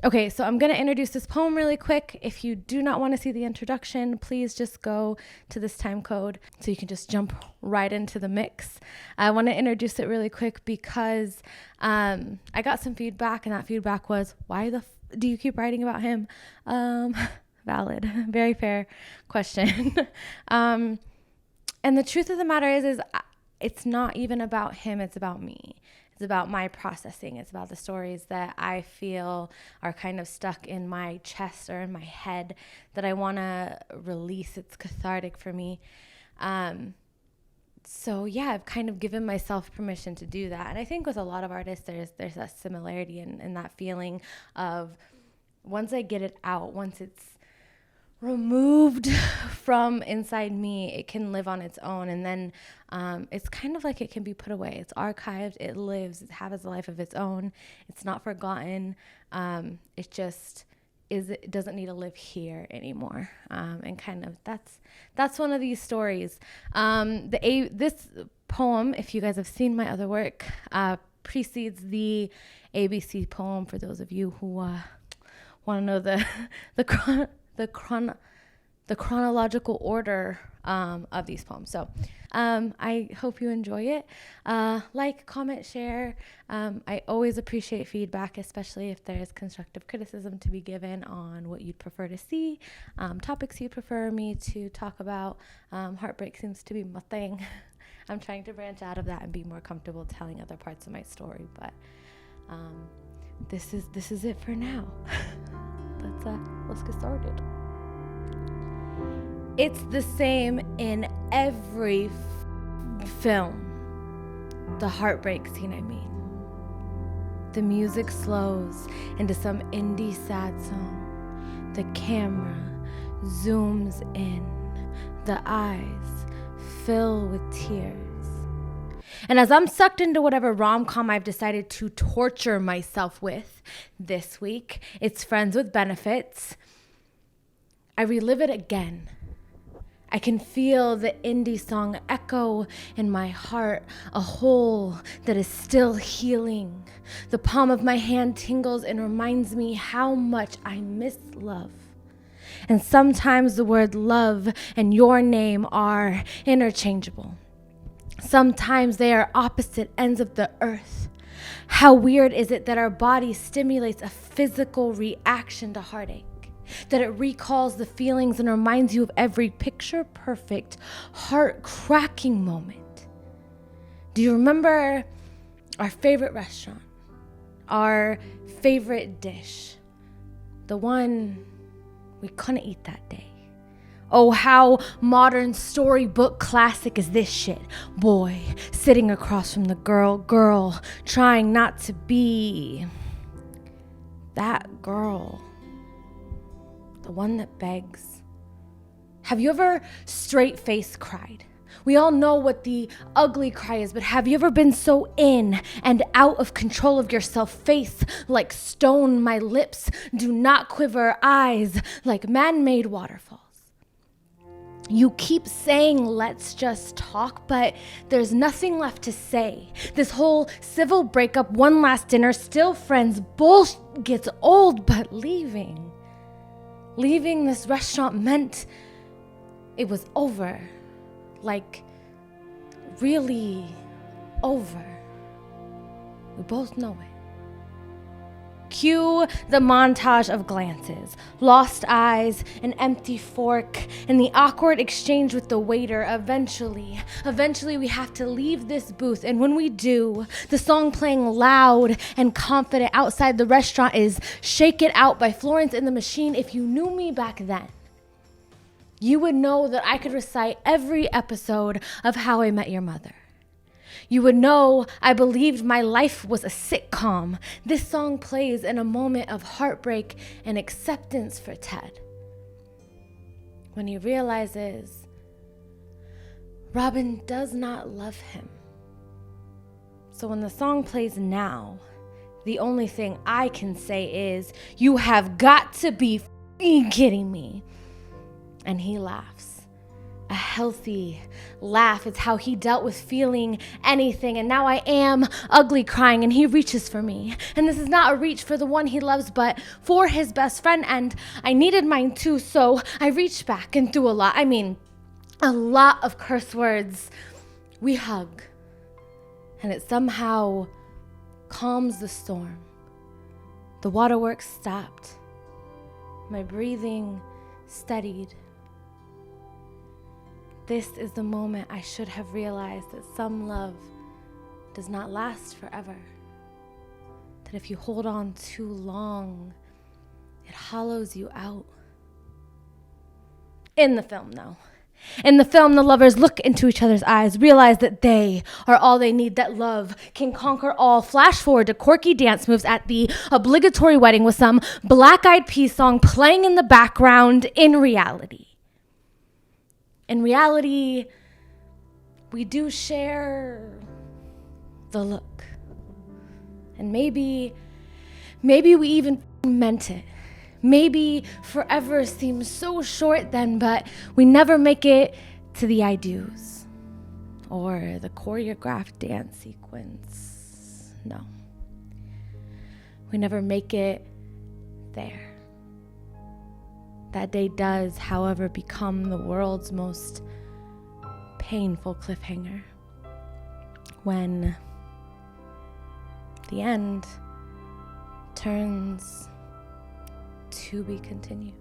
Okay, so I'm going to introduce this poem really quick. If you do not want to see the introduction, please just go to this time code so you can just jump right into the mix. I want to introduce it really quick because I got some feedback, and that feedback was, why do you keep writing about him? Valid, very fair question. And the truth of the matter is it's not even about him, it's about me. It's about my processing. It's about the stories that I feel are kind of stuck in my chest or in my head that I want to release. It's cathartic for me. So yeah, I've kind of given myself permission to do that. And I think with a lot of artists, there's that similarity in that feeling of once I get it out, once it's removed from inside me, it can live on its own. And then it's kind of like it can be put away. It's archived, it lives, it has a life of its own. It's not forgotten. It just it doesn't need to live here anymore. And kind of that's one of these stories. This poem, if you guys have seen my other work, precedes the ABC poem, for those of you who want to know the chronological order of these poems. So I hope you enjoy it. Like, comment, share. I always appreciate feedback, especially if there's constructive criticism to be given on what you'd prefer to see, topics you'd prefer me to talk about. Heartbreak seems to be my thing. I'm trying to branch out of that and be more comfortable telling other parts of my story, but this is it for now. Let's get started. It's the same in every film. The heartbreak scene, I mean. The music slows into some indie sad song. The camera zooms in. The eyes fill with tears. And as I'm sucked into whatever rom-com I've decided to torture myself with this week, it's Friends with Benefits, I relive it again. I can feel the indie song echo in my heart, a hole that is still healing. The palm of my hand tingles and reminds me how much I miss love. And sometimes the word love and your name are interchangeable. Sometimes they are opposite ends of the earth. How weird is it that our body stimulates a physical reaction to heartache? That it recalls the feelings and reminds you of every picture-perfect, heart-cracking moment. Do you remember our favorite restaurant? Our favorite dish? The one we couldn't eat that day? Oh, how modern storybook classic is this shit? Boy sitting across from the girl trying not to be that girl. The one that begs. Have you ever straight-faced cried? We all know what the ugly cry is, but have you ever been so in and out of control of yourself? Face like stone, my lips do not quiver, eyes like man-made waterfalls. You keep saying, let's just talk, but there's nothing left to say. This whole civil breakup, one last dinner, still friends, bullshit gets old, but leaving this restaurant meant it was over. Like, really over. We both know it. Cue the montage of glances, lost eyes, an empty fork, and the awkward exchange with the waiter. Eventually we have to leave this booth, and when we do, the song playing loud and confident outside the restaurant is Shake It Out by Florence and the Machine. If you knew me back then, you would know that I could recite every episode of How I Met Your Mother. You would know I believed my life was a sitcom. This song plays in a moment of heartbreak and acceptance for Ted, when he realizes Robin does not love him. So when the song plays now, the only thing I can say is, you have got to be f***ing kidding me. And he laughs. a healthy laugh. It's how he dealt with feeling anything. And now I am ugly crying and he reaches for me. And this is not a reach for the one he loves, but for his best friend. And I needed mine too, so I reached back and threw a lot of curse words. We hug. And it somehow calms the storm. The waterworks stopped. My breathing steadied. This is the moment I should have realized that some love does not last forever. That if you hold on too long, it hollows you out. In the film, though. In the film, the lovers look into each other's eyes, realize that they are all they need, that love can conquer all. Flash forward to quirky dance moves at the obligatory wedding with some Black Eyed Peas song playing in the background. In reality, we do share the look. And maybe we even meant it. Maybe forever seems so short then, but we never make it to the I do's or the choreographed dance sequence. No. We never make it there. That day does, however, become the world's most painful cliffhanger. When the end turns to be continued.